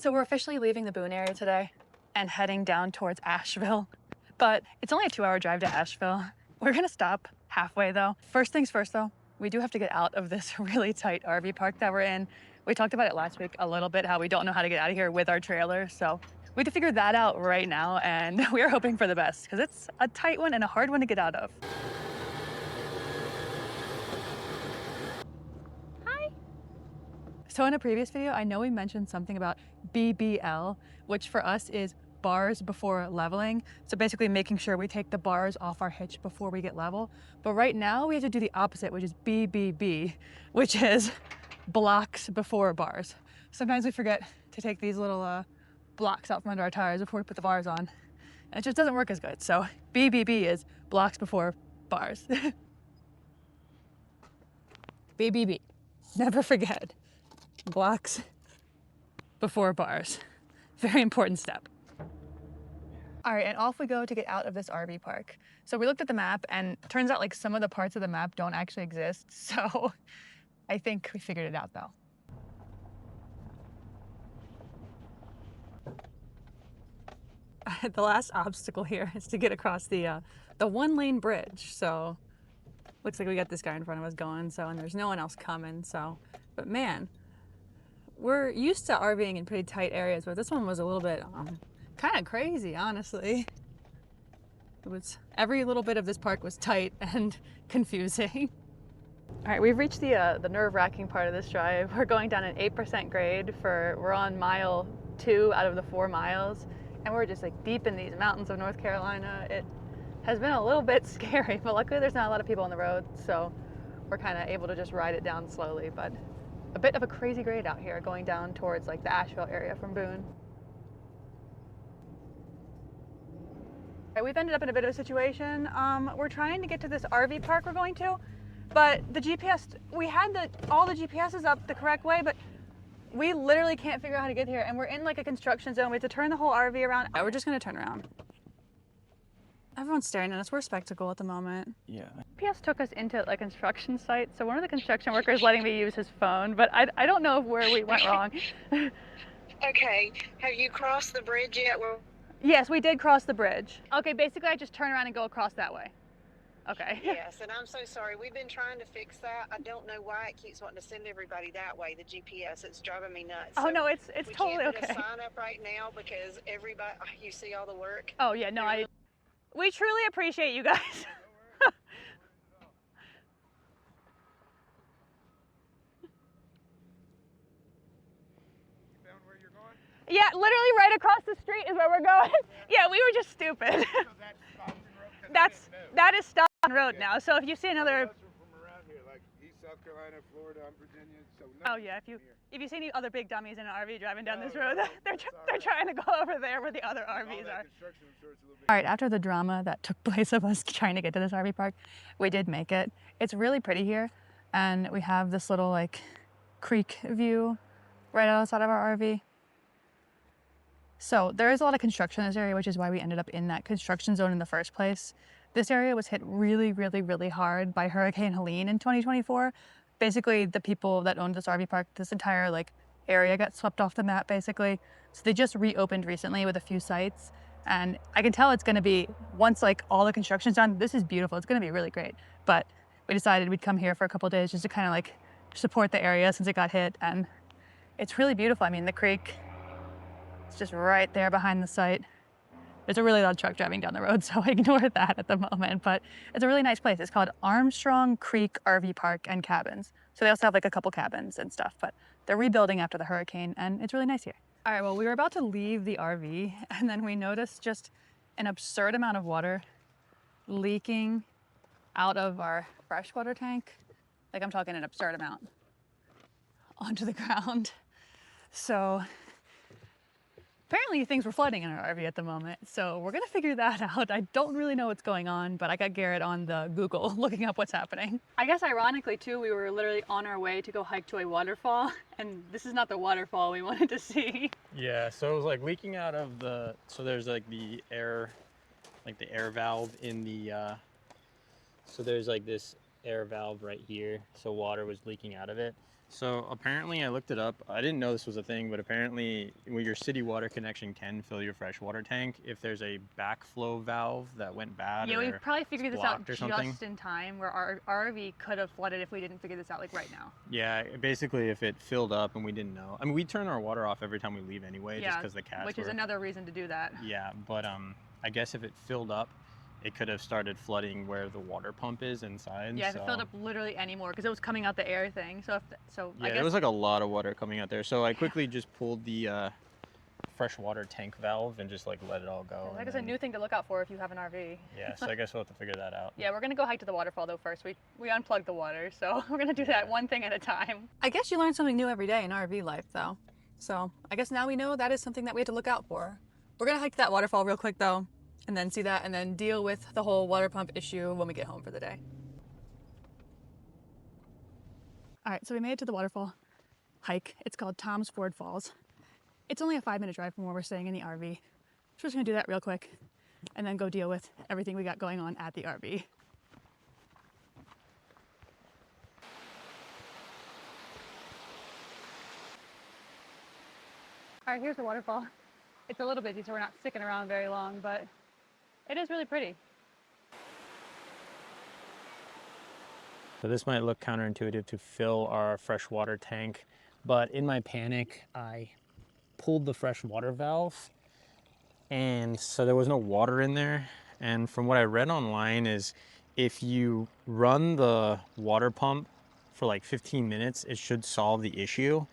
So we're officially leaving the Boone area today and heading down towards Asheville, but it's only a 2-hour drive to Asheville. We're gonna stop halfway though. First things first though, we do have to get out of this really tight RV park that we're in. We talked about it last week a little bit, how we don't know how to get out of here with our trailer. So we have to figure that out right now, and we are hoping for the best because it's a tight one and a hard one to get out of. So in a previous video, I know we mentioned something about BBL, which for us is bars before leveling. So basically making sure we take the bars off our hitch before we get level. But right now we have to do the opposite, which is BBB, which is blocks before bars. Sometimes we forget to take these little blocks out from under our tires before we put the bars on. And it just doesn't work as good. So BBB is blocks before bars. BBB, never forget. Blocks before bars. Very important step. All right, and off we go to get out of this RV park. So we looked at the map and it turns out like some of the parts of the map don't actually exist. So I think we figured it out though. The last obstacle here is to get across the 1-lane bridge. So looks like we got this guy in front of us going, and there's no one else coming. But man, we're used to RVing in pretty tight areas, but this one was a little bit kind of crazy, honestly. Every little bit of this park was tight and confusing. All right, we've reached the nerve-wracking part of this drive. We're going down an 8% grade we're on mile 2 out of the 4 miles, and we're just like deep in these mountains of North Carolina. It has been a little bit scary, but luckily there's not a lot of people on the road, so we're kind of able to just ride it down slowly. But a bit of a crazy grade out here going down towards like the Asheville area from Boone. We've ended up in a bit of a situation. We're trying to get to this RV park we're going to, but the GPS, we had all the GPSs up the correct way, but we literally can't figure out how to get here, and we're in like a construction zone. We have to turn the whole RV around. We're just gonna turn around. Everyone's staring at us. We're a spectacle at the moment. Yeah. GPS took us into a construction site, so one of the construction workers letting me use his phone, but I don't know where we went wrong. Okay, have you crossed the bridge yet? Yes, we did cross the bridge. Okay, basically I just turn around and go across that way. Okay. Yes, and I'm so sorry. We've been trying to fix that. I don't know why it keeps wanting to send everybody that way, the GPS. It's driving me nuts. Oh, so no, it's totally we can't okay. put a sign up right now because everybody, you see all the work. Oh, yeah, no, we truly appreciate you guys. Yeah, literally right across the street is where we're going. Yeah, we were just stupid. That is Stockton Road now. So if you see another, from around here, like East South Carolina, Florida, I'm Virginia. So oh yeah, if you see any other big dummies in an RV driving down this road, they're trying to go over there where the other RVs are. All right, after the drama that took place of us trying to get to this RV park, we did make it. It's really pretty here, and we have this little like creek view right outside of our RV. So there is a lot of construction in this area, which is why we ended up in that construction zone in the first place. This area was hit really, really, really hard by Hurricane Helene in 2024. Basically, the people that owned this RV park, this entire like area got swept off the map, basically. So they just reopened recently with a few sites. And I can tell it's gonna be, once like all the construction's done, this is beautiful. It's gonna be really great. But we decided we'd come here for a couple of days just to kind of like support the area since it got hit. And it's really beautiful. I mean, the creek, it's just right there behind the site. There's a really loud truck driving down the road, so ignore that at the moment, but it's a really nice place. It's called Armstrong Creek RV Park and Cabins. So they also have like a couple cabins and stuff, but they're rebuilding after the hurricane, and it's really nice here. All right, well, we were about to leave the RV, and then we noticed just an absurd amount of water leaking out of our freshwater tank. Like, I'm talking an absurd amount onto the ground. So apparently things were flooding in our RV at the moment, so we're gonna figure that out. I don't really know what's going on, but I got Garrett on the Google looking up what's happening. I guess ironically too, we were literally on our way to go hike to a waterfall, and this is not the waterfall we wanted to see. Yeah, so it was like leaking out of so there's like the air valve in the, so there's like this air valve right here, so water was leaking out of it. So apparently I looked it up. I didn't know this was a thing, but apparently your city water connection can fill your freshwater tank if there's a backflow valve that went bad. Yeah, we probably figured this out or something. just in time, where our RV could have flooded if we didn't figure this out like right now. Yeah, basically if it filled up and we didn't know. I mean, we turn our water off every time we leave anyway, just because the cats which is another reason to do that. Yeah, but I guess if it filled up, it could have started flooding where the water pump is inside. Yeah, if it filled up literally anymore, because it was coming out the air thing. So I guess there was like a lot of water coming out there. So I quickly just pulled the freshwater tank valve and just like let it all go. That is a new thing to look out for if you have an RV. Yeah, so I guess we'll have to figure that out. Yeah, we're gonna go hike to the waterfall though first. We unplugged the water, so we're gonna do that one thing at a time. I guess you learn something new every day in RV life though. So I guess now we know that is something that we have to look out for. We're gonna hike to that waterfall real quick though, and then see that, and then deal with the whole water pump issue when we get home for the day. All right, so we made it to the waterfall hike. It's called Tom's Ford Falls. It's only a 5-minute drive from where we're staying in the RV. So we're just gonna do that real quick and then go deal with everything we got going on at the RV. All right, here's the waterfall. It's a little busy, so we're not sticking around very long, but it is really pretty. So this might look counterintuitive to fill our freshwater tank, but in my panic, I pulled the freshwater valve, and so there was no water in there. And from what I read online is if you run the water pump for like 15 minutes, it should solve the issue.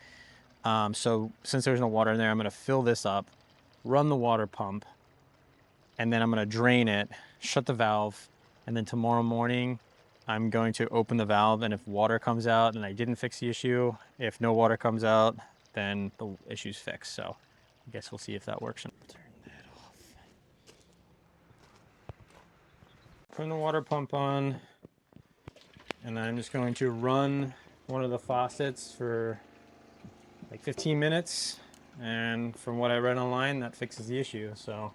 So since there's no water in there, I'm gonna fill this up, run the water pump, and then I'm gonna drain it, shut the valve, and then tomorrow morning, I'm going to open the valve, and if water comes out and I didn't fix the issue, if no water comes out, then the issue's fixed. So I guess we'll see if that works. Turn that off. Turn the water pump on, and then I'm just going to run one of the faucets for like 15 minutes. And from what I read online, that fixes the issue. So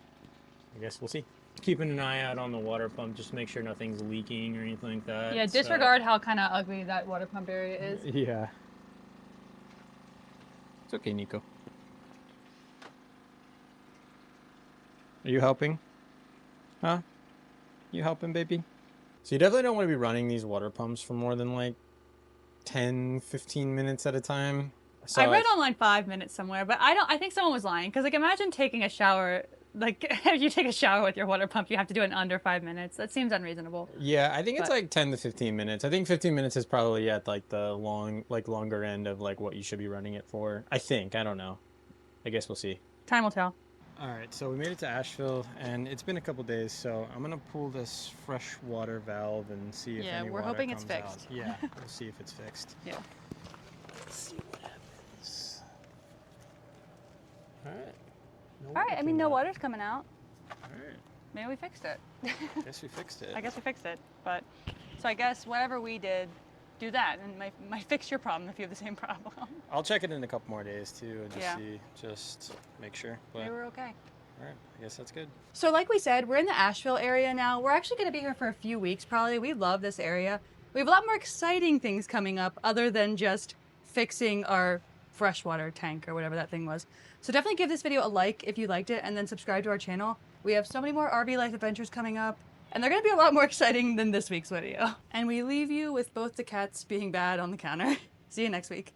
I guess we'll see. Keeping an eye out on the water pump, just make sure nothing's leaking or anything like that. Yeah, disregard how kind of ugly that water pump area is. Yeah. It's okay, Nico. Are you helping? Huh? You helping, baby? So you definitely don't want to be running these water pumps for more than like 10, 15 minutes at a time. So I read online 5 minutes somewhere, but I think someone was lying, because like imagine taking a shower. Like, if you take a shower with your water pump, you have to do it in under 5 minutes. That seems unreasonable. Yeah, I think it's like 10 to 15 minutes. I think 15 minutes is probably at like the longer end of like what you should be running it for. I think. I don't know. I guess we'll see. Time will tell. All right, so we made it to Asheville, and it's been a couple days, so I'm gonna pull this fresh water valve and see if any we're water hoping it's comes out. fixed. Yeah, we'll see if it's fixed. Yeah. Let's see what happens. All right. All right, I mean, no water's coming out. All right. Maybe we fixed it. Guess we fixed it. I guess we fixed it. But, so I guess whatever we did, do that, and might fix your problem if you have the same problem. I'll check it in a couple more days too, and just Yeah. see, just make sure. But, Maybe we're okay. all right, I guess that's good. So like we said, we're in the Asheville area now. We're actually going to be here for a few weeks probably. We love this area. We have a lot more exciting things coming up other than just fixing our freshwater tank or whatever that thing was. So definitely give this video a like if you liked it, and then subscribe to our channel. We have so many more RV life adventures coming up, and they're going to be a lot more exciting than this week's video. And we leave you with both the cats being bad on the counter. See you next week.